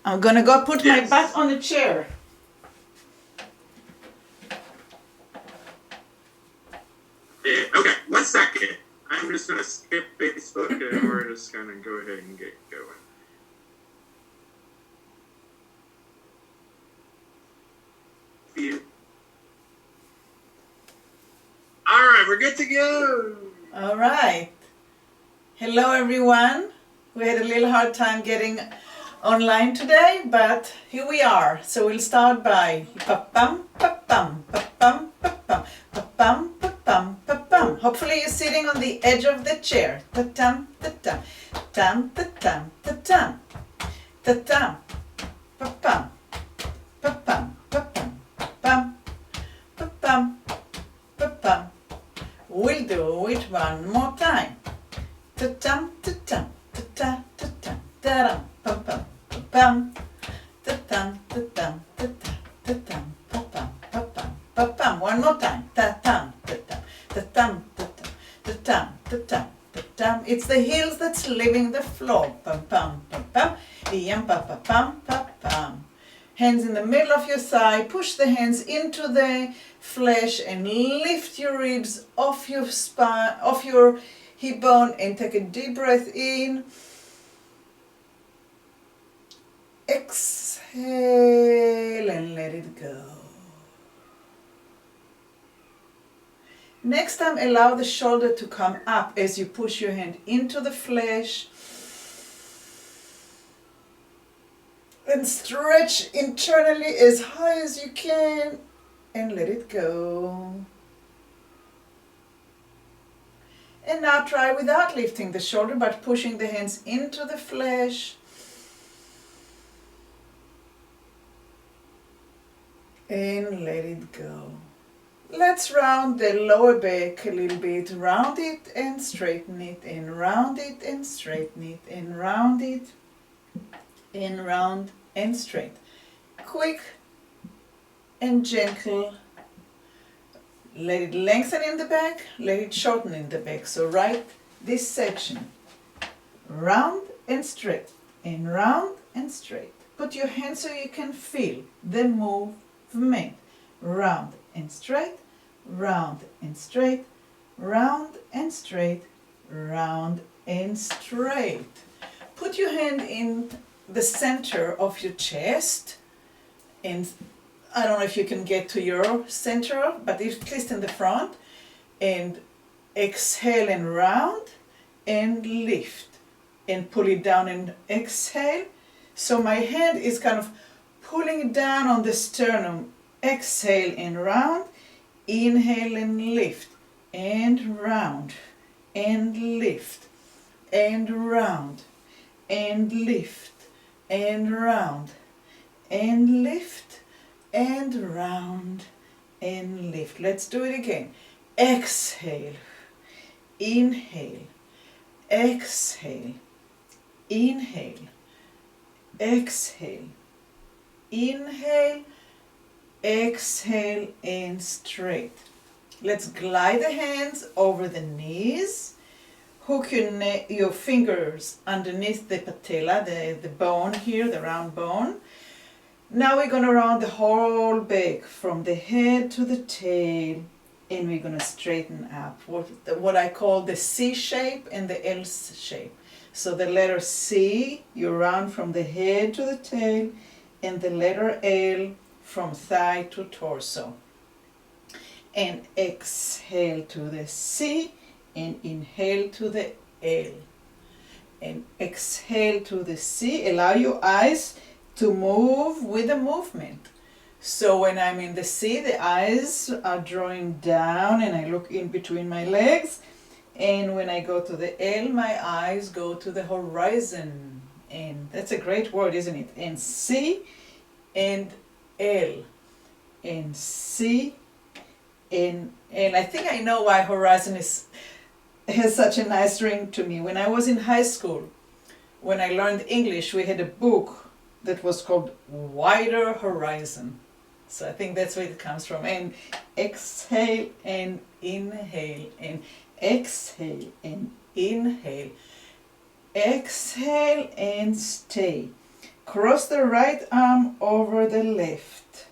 I'm gonna go put my butt on the chair. Yeah, okay, 1 second. I'm just gonna skip Facebook and we're just gonna go ahead and get going. Alright, we're good to go. Alright. Hello everyone. We had a little hard time getting online today, but here we are. So we'll start by pa-pum, pa-pum, pa-pum, pa-pum, pa-pum, pa-pum, pa-pum. Hopefully you're sitting on the edge of the chair. Ta-tum, ta-tum, tum, ta-tum, ta-tum, ta-tum, pa-pum, pa-pum, pa-pum, pa-pum, pa-pum, pa-pum. We'll do it one more time. Ta-tum, ta-tum, ta-ta, ta-tum, ta-dum, pa-pum, pa-pum, ta-tum, ta-tum, ta-ta, ta-tum, pa-pum, pa-pum, pa-pum. One more time. Ta-tum, ta-tum, ta-tum, ta-tum, ta-tum, ta-tum, ta-tum. It's the heels that's leaving the floor. Pum-pum, pum-pum, yum, pa-pa-pum, pa-pum. Hands in the middle of your thigh. Push the hands into the flesh and lift your ribs off your spine, off your hip bone, and take a deep breath in. Exhale and let it go. Next time, allow the shoulder to come up as you push your hand into the flesh. And stretch internally as high as you can and let it go. And now try without lifting the shoulder but pushing the hands into the flesh. And let it go. Let's round the lower back a little bit. Round it and straighten it, and round it and straighten it, and round it and round and straight. Quick and gentle. Let it lengthen in the back, let it shorten in the back. So right this section. Round and straight, and round and straight. Put your hands so you can feel the movement. Round and straight, round and straight, round and straight, round and straight. Put your hand in the center of your chest, and I don't know if you can get to your center, but at least in the front, and exhale and round and lift and pull it down and exhale. So my hand is kind of pulling down on the sternum. Exhale and round, inhale and lift, and round, and lift, and round, and lift, and round, and lift, and round, and lift. Let's do it again. Exhale, inhale, exhale, inhale, exhale, inhale, exhale, and straight. Let's glide the hands over the knees. Hook your fingers underneath the patella, the bone here, the round bone. Now we're going to round the whole back from the head to the tail, and we're going to straighten up what I call the C shape and the L shape. So the letter C, you round from the head to the tail, and the letter L from thigh to torso. And exhale to the C, and inhale to the L. And exhale to the C. Allow your eyes to move with the movement. So when I'm in the C, the eyes are drawing down and I look in between my legs. And when I go to the L, my eyes go to the horizon. And that's a great word, isn't it? And C and L. And C and L. I think I know why horizon has such a nice ring to me. When I was in high school, when I learned English, we had a book that was called Wider Horizon. So I think that's where it comes from. And exhale and inhale, and exhale and inhale. Exhale and stay. Cross the right arm over the left.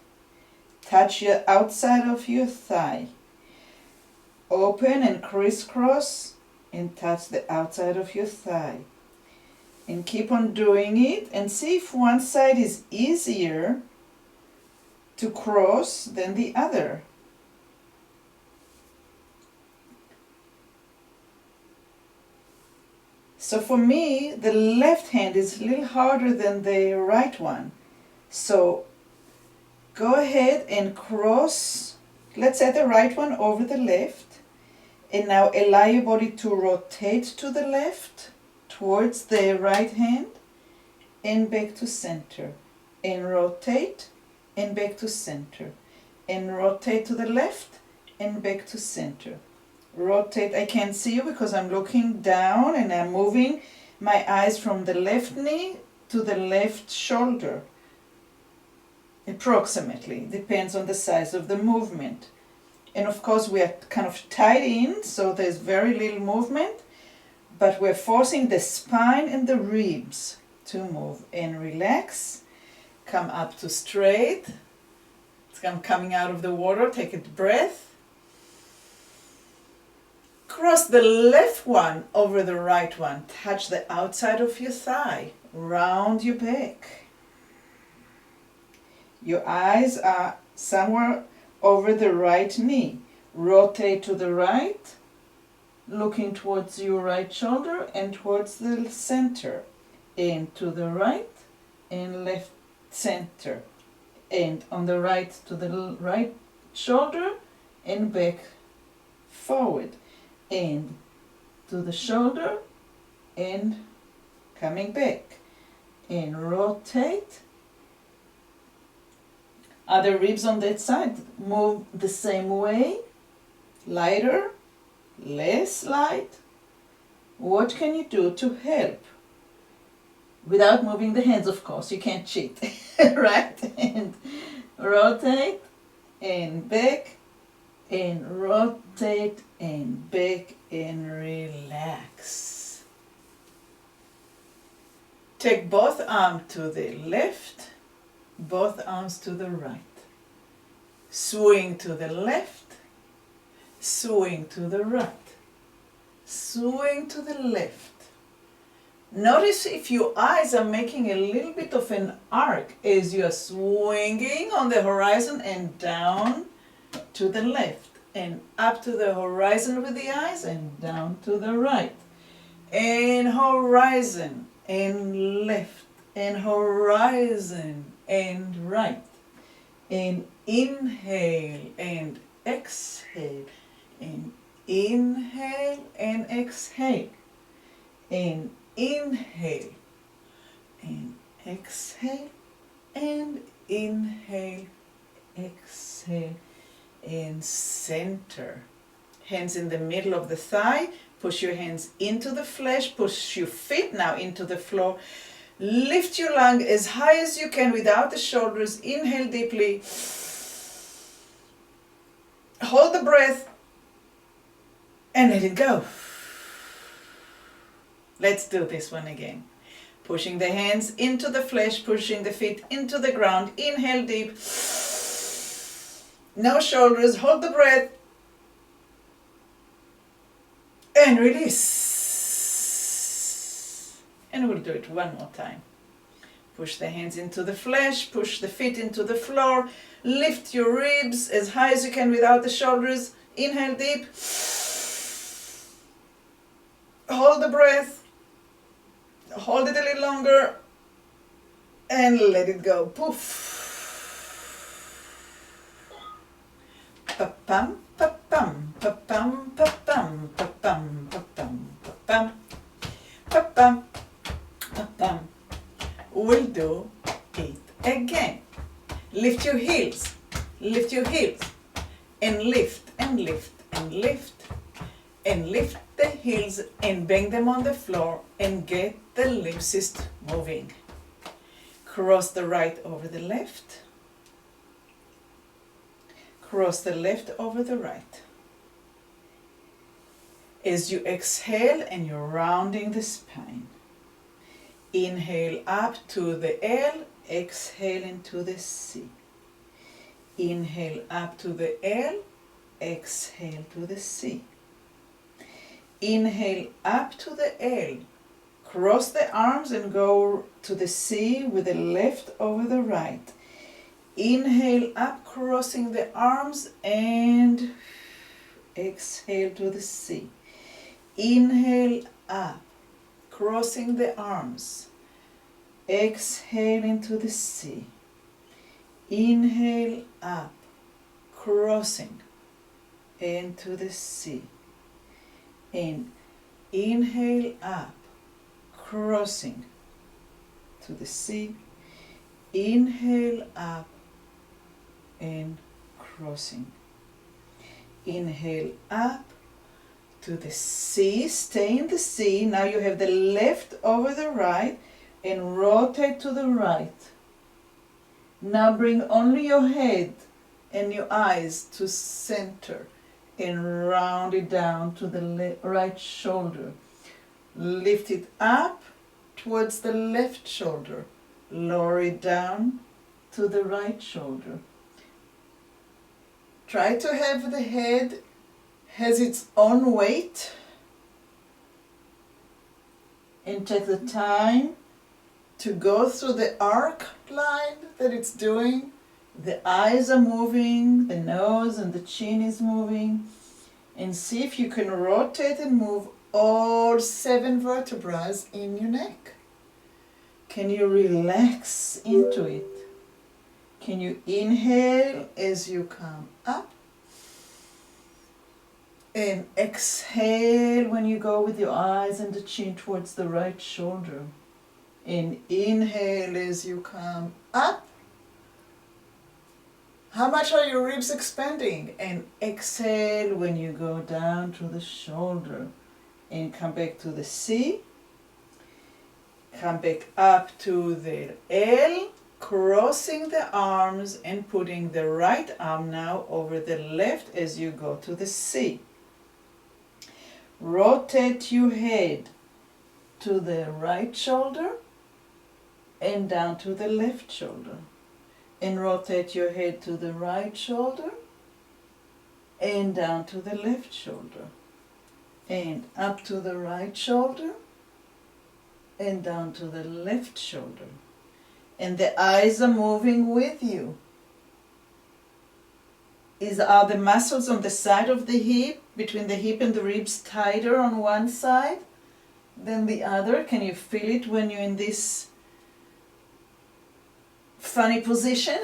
Touch your outside of your thigh. Open and crisscross and touch the outside of your thigh. And keep on doing it and see if one side is easier to cross than the other. So for me, the left hand is a little harder than the right one. So go ahead and cross, let's say the right one over the left. And now allow your body to rotate to the left, towards the right hand, and back to center. And rotate, and back to center. And rotate to the left, and back to center. Rotate, I can't see you because I'm looking down and I'm moving my eyes from the left knee to the left shoulder. Approximately, depends on the size of the movement. And of course we are kind of tied in, so there's very little movement, but we're forcing the spine and the ribs to move. And relax, come up to straight. It's coming out of the water, take a breath. Cross the left one over the right one. Touch the outside of your thigh. Round your back. Your eyes are somewhere over the right knee. Rotate to the right, looking towards your right shoulder and towards the center. And to the right and left center. And on the right to the right shoulder and back forward. And to the shoulder and coming back. And rotate. Other ribs on that side move the same way. Lighter, less light. What can you do to help? Without moving the hands, of course. You can't cheat. Right? And rotate and back. And rotate and back and relax. Take both arms to the left, both arms to the right. Swing to the left, swing to the right, swing to the left. Notice if your eyes are making a little bit of an arc as you are swinging on the horizon and down to the left and up to the horizon with the eyes and down to the right. And horizon and left and horizon and right. And inhale and exhale. And inhale and exhale. And inhale and exhale. And inhale, exhale. And center. Hands in the middle of the thigh. Push your hands into the flesh. Push your feet now into the floor. Lift your lung as high as you can without the shoulders. Inhale deeply. Hold the breath. And let it go. Let's do this one again. Pushing the hands into the flesh. Pushing the feet into the ground. Inhale deep. No shoulders, hold the breath. And release. And we'll do it one more time. Push the hands into the flesh, push the feet into the floor. Lift your ribs as high as you can without the shoulders. Inhale deep. Hold the breath. Hold it a little longer. And let it go. Poof. Pa-pam, pa-pam, pa-pam, pa-pam, pa-pam, pa-pam, pa-pam, pa-pam, pa-pam. We'll do it again. Lift your heels, and lift, and lift, and lift, and lift the heels and bang them on the floor and get the limb cyst moving. Cross the right over the left. Cross the left over the right. As you exhale and you're rounding the spine. Inhale up to the L, exhale into the C. Inhale up to the L, exhale to the C. Inhale up to the L, cross the arms and go to the C with the left over the right. Inhale up, crossing the arms, and exhale to the C. Inhale up, crossing the arms. Exhale into the C. Inhale up, crossing into the C. And inhale up, crossing to the C. Inhale up and crossing. Inhale up to the C, stay in the C. Now you have the left over the right and rotate to the right. Now bring only your head and your eyes to center and round it down to the right shoulder. Lift it up towards the left shoulder. Lower it down to the right shoulder. Try to have the head has its own weight, and take the time to go through the arc line that it's doing. The eyes are moving, the nose and the chin is moving, and see if you can rotate and move all 7 vertebrae in your neck. Can you relax into it? Can you inhale as you come up? And exhale when you go with your eyes and the chin towards the right shoulder. And inhale as you come up. How much are your ribs expanding? And exhale when you go down to the shoulder. And come back to the C. Come back up to the L, crossing the arms and putting the right arm now over the left as you go to the C. Rotate your head to the right shoulder and down to the left shoulder. And rotate your head to the right shoulder and down to the left shoulder. And up to the right shoulder and down to the left shoulder. And the eyes are moving with you. Are the muscles on the side of the hip, between the hip and the ribs, tighter on one side than the other? Can you feel it when you're in this funny position?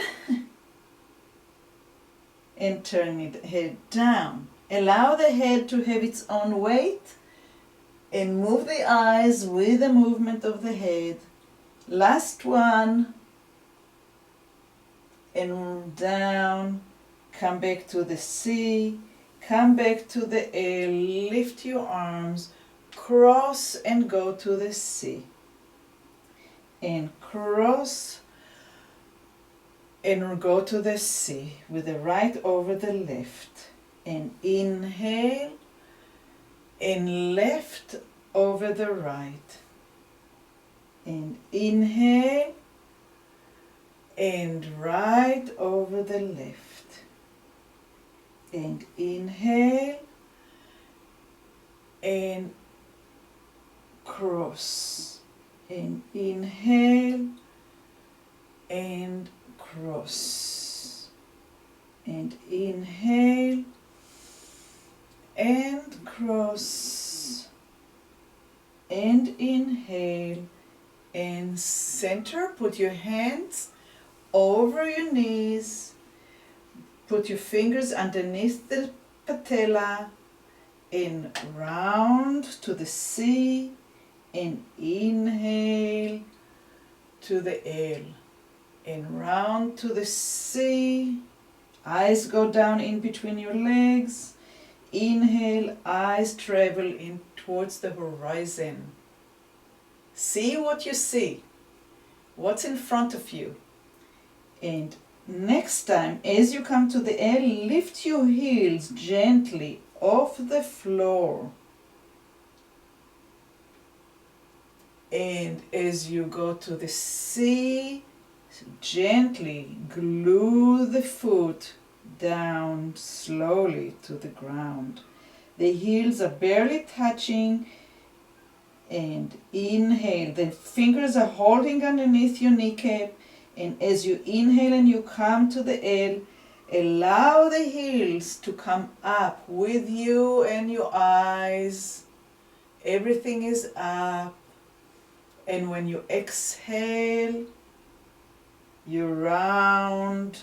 And turn it head down. Allow the head to have its own weight and move the eyes with the movement of the head. Last one. And down. Come back to the C. Come back to the L. Lift your arms. Cross and go to the C. And cross and go to the C with the right over the left. And inhale and left over the right. And inhale and right over the left. And inhale and cross. And inhale and cross. And inhale and cross. And inhale and center. Put your hands over your knees. Put your fingers underneath the patella and round to the C and inhale to the L and round to the C. Eyes go down in between your legs. Inhale, eyes travel in towards the horizon. See what you see. What's in front of you. And next time, as you come to the L, lift your heels gently off the floor. And as you go to the C, gently glue the foot down slowly to the ground. The heels are barely touching, and inhale. The fingers are holding underneath your kneecap, and as you inhale and you come to the L, allow the heels to come up with you and your eyes. Everything is up. And when you exhale, you round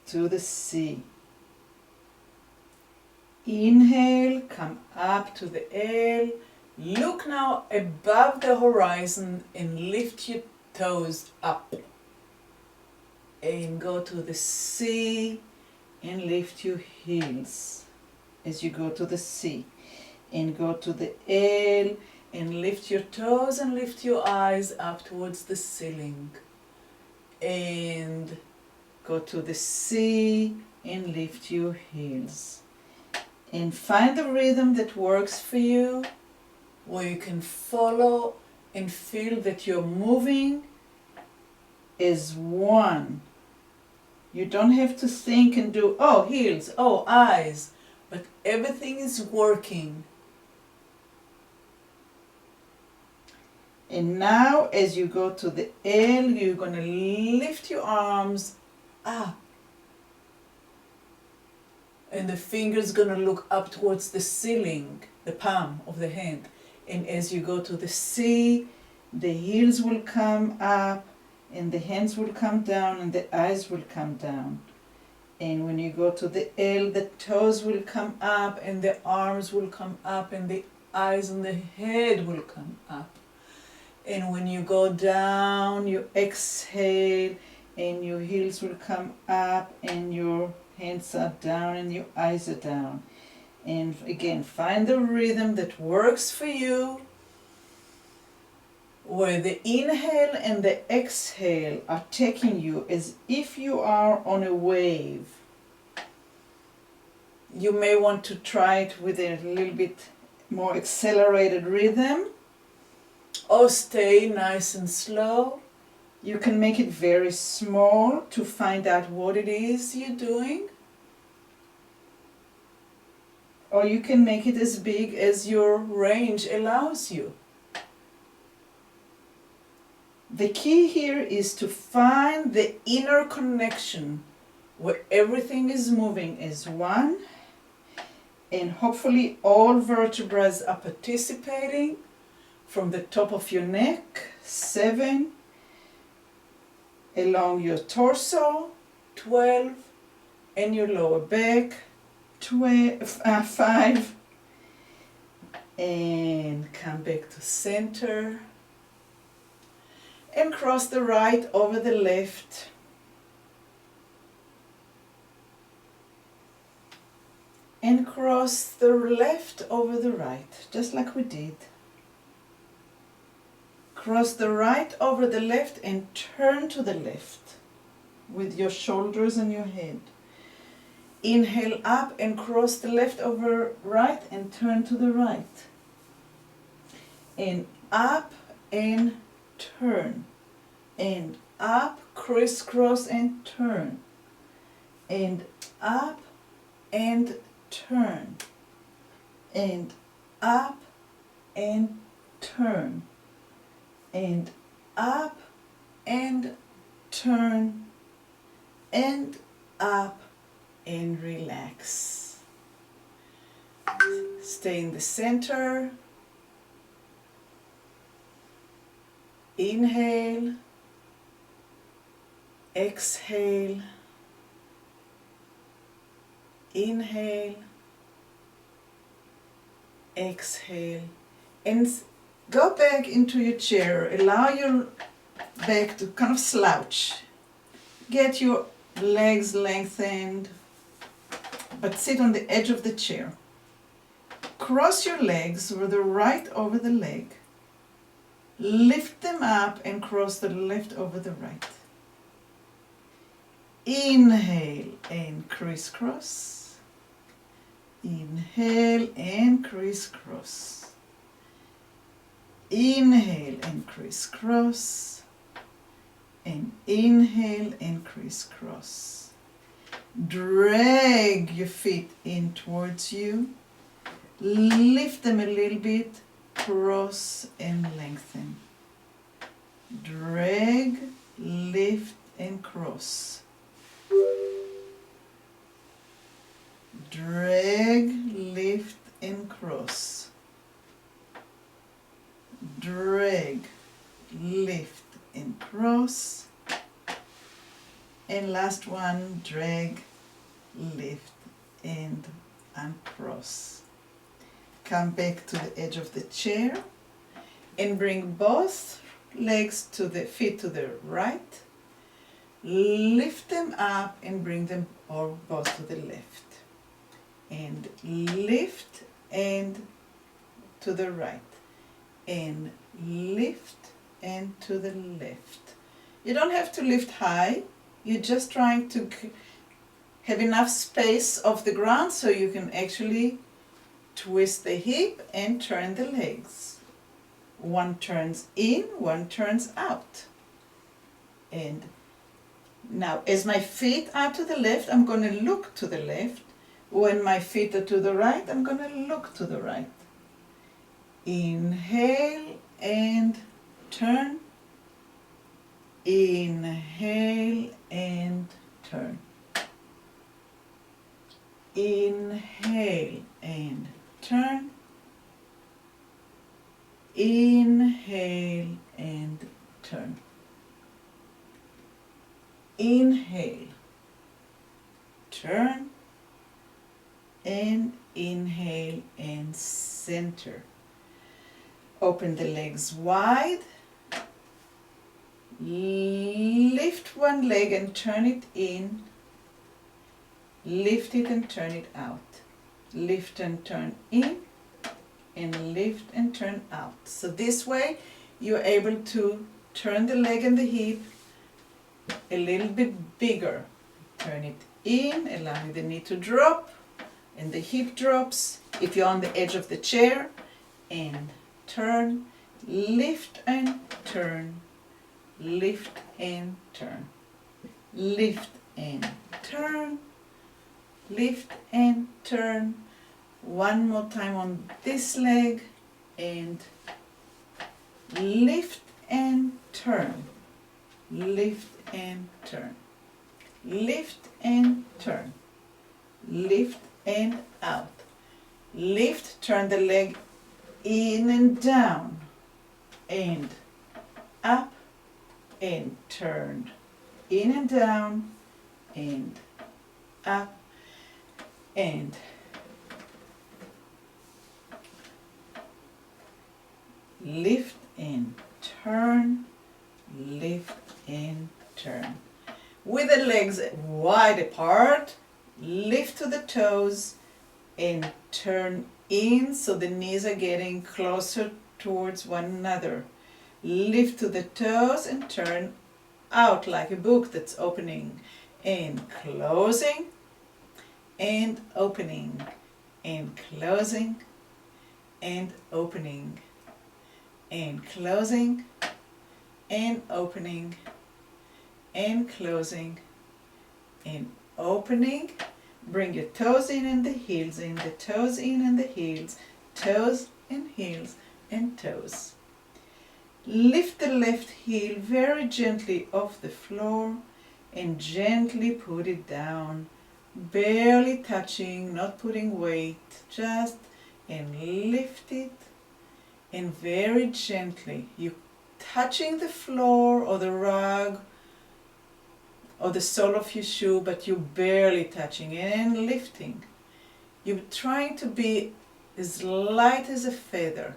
to the C. Inhale, come up to the L. Look now above the horizon and lift your toes up. And go to the C and lift your heels as you go to the C. And go to the L and lift your toes and lift your eyes up towards the ceiling. And go to the C and lift your heels. And find the rhythm that works for you, where you can follow and feel that you're moving as one. You don't have to think and do, oh, heels, oh, eyes, but everything is working. And now as you go to the L, you're going to lift your arms up. And the finger's going to look up towards the ceiling, the palm of the hand. And as you go to the C, the heels will come up, and the hands will come down, and the eyes will come down. And when you go to the L, the toes will come up, and the arms will come up, and the eyes and the head will come up. And when you go down, you exhale, and your heels will come up, and your hands are down, and your eyes are down. And again, find the rhythm that works for you, where the inhale and the exhale are taking you as if you are on a wave. You may want to try it with a little bit more accelerated rhythm, or stay nice and slow. You can make it very small to find out what it is you're doing. Or you can make it as big as your range allows you. The key here is to find the inner connection where everything is moving as one, and hopefully all vertebrae are participating from the top of your neck, 7, along your torso, 12, and your lower back, 5, and come back to center, and cross the right over the left, and cross the left over the right, just like we did. Cross the right over the left and turn to the left with your shoulders and your head. Inhale up and cross the left over right and turn to the right. And up and turn. And up, crisscross and turn. And up and turn. And up and turn. And up and turn. And up and relax. Stay in the center. Inhale. Exhale. Inhale. Exhale. And go back into your chair. Allow your back to kind of slouch. Get your legs lengthened, but sit on the edge of the chair. Cross your legs with the right over the leg. Lift them up and cross the left over the right. Inhale and crisscross. Inhale and crisscross. inhale and crisscross, and inhale and crisscross. Drag your feet in towards you, lift them a little bit, cross and lengthen. Drag, lift and cross. Drag, lift and cross. Drag, lift and cross. And last one, drag, lift and uncross. Come back to the edge of the chair and bring both legs to the feet to the right. Lift them up and bring them all both to the left. And lift and to the right. And lift and to the left. You don't have to lift high. You're just trying to have enough space off the ground so you can actually twist the hip and turn the legs. One turns in, one turns out. And now as my feet are to the left, I'm going to look to the left. When my feet are to the right, I'm going to look to the right. Inhale and turn. Inhale and turn. Inhale and turn. Inhale and turn. Inhale, turn, and inhale and center. Open the legs wide. Lift one leg and turn it in. Lift it and turn it out. Lift and turn in, and lift and turn out. So this way you're able to turn the leg and the hip a little bit bigger. Turn it in, allowing the knee to drop, and the hip drops. If you're on the edge of the chair, and turn, lift and turn, lift and turn, lift and turn, lift and turn. One more time on this leg, and lift and turn, lift and turn, lift and turn, lift and out. Lift, turn the leg in and down, and up, and turn, in and down, and up, and lift and turn, lift and turn. With the legs wide apart, lift to the toes and turn in so the knees are getting closer towards one another. Lift to the toes and turn out like a book that's opening and closing and opening and closing and opening and closing and opening and closing and opening. Bring your toes in and the heels in, the toes in and the heels, toes and heels and toes. Lift the left heel very gently off the floor and gently put it down, barely touching, not putting weight, just and lift it, and very gently you touching the floor or the rug or the sole of your shoe, but you're barely touching it, and lifting. You're trying to be as light as a feather,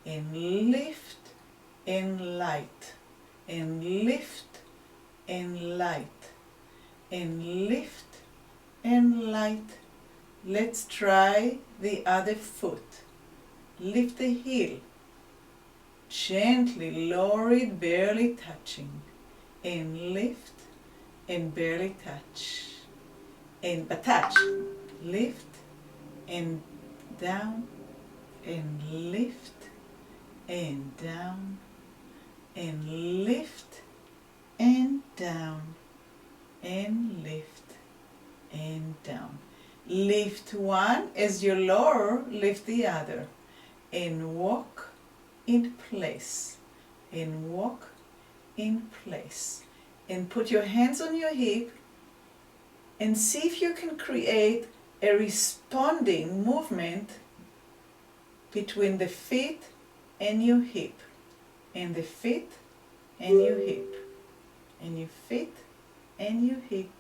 and lift and light, and lift and light, and lift and light. Let's try the other foot. Lift the heel, gently lower it, barely touching, and lift and barely touch, and but touch, lift and down, and lift and down, and lift, and down, and lift, and down. Lift one, as you lower, lift the other, and walk in place, and walk in place. And put your hands on your hip and see if you can create a responding movement between the feet and your hip, and the feet and your hip, and your feet and your hip.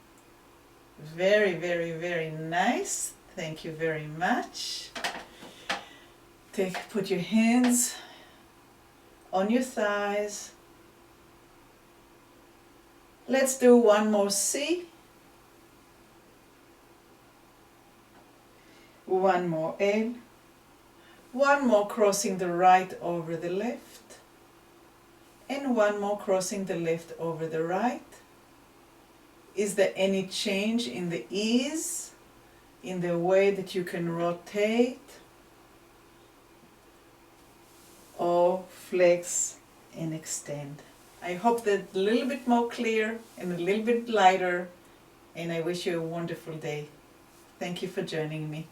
Very, very, very nice. Thank you very much. Put your hands on your thighs. Let's do one more C. One more L. One more crossing the right over the left. And one more crossing the left over the right. Is there any change in the ease, in the way that you can rotate or flex and extend? I hope that a little bit more clear and a little bit lighter, and I wish you a wonderful day. Thank you for joining me.